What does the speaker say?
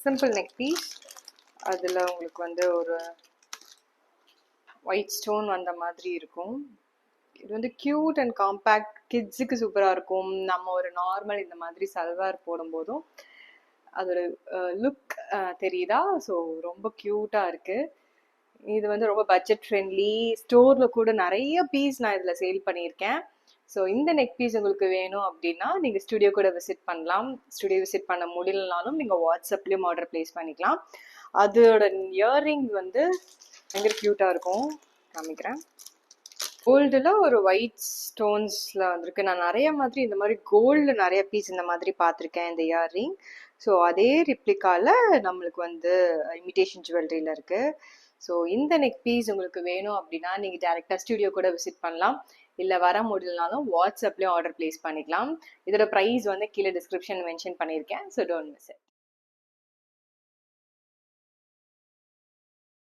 Simple neck piece. அதில் உங்களுக்கு வந்து ஒரு ஒயிட் ஸ்டோன் வந்த மாதிரி இருக்கும். இது வந்து க்யூட் அண்ட் காம்பேக்ட், கிட்ஸுக்கு சூப்பராக இருக்கும். நம்ம ஒரு நார்மல் இந்த மாதிரி சல்வார் போடும்போதும் அதோட லுக் தெரியுதா? ஸோ ரொம்ப க்யூட்டாக இருக்குது. இது வந்து ரொம்ப பட்ஜெட் ஃப்ரெண்ட்லி. ஸ்டோரில் கூட நிறைய பீஸ் நான் இதில் சேல் பண்ணியிருக்கேன். ஸோ இந்த நெக் பீஸ் உங்களுக்கு வேணும் அப்படின்னா நீங்கள் ஸ்டுடியோ கூட விசிட் பண்ணலாம். ஸ்டுடியோ விசிட் பண்ண முடியலனாலும் நீங்கள் வாட்ஸ்அப்லேயும் ஆர்டர் ப்ளேஸ் பண்ணிக்கலாம். அதோட இயர்ரிங் வந்து பயங்கர க்யூட்டாக இருக்கும். காமிக்கிறேன். கோல்டில் ஒரு ஒயிட் ஸ்டோன்ஸில் வந்திருக்கு. நான் நிறைய மாதிரி இந்த மாதிரி கோல்டில் நிறைய பீஸ் இந்த மாதிரி பார்த்துருக்கேன் இந்த இயர்ரிங். ஸோ அதே ரிப்ளிகாவில் நம்மளுக்கு வந்து இமிடேஷன் ஜுவல்லரியில் இருக்குது. ஸோ இந்த நெக் பீஸ் உங்களுக்கு வேணும் அப்படின்னா நீங்கள் டேரெக்டாக ஸ்டுடியோ கூட விசிட் பண்ணலாம். இல்லை வர முடியலனாலும் வாட்ஸ்அப்லேயும் ஆர்டர் ப்ளேஸ் பண்ணிக்கலாம். இதோட ப்ரைஸ் வந்து கீழே டிஸ்கிரிப்ஷன் மென்ஷன் பண்ணியிருக்கேன். So don't miss it.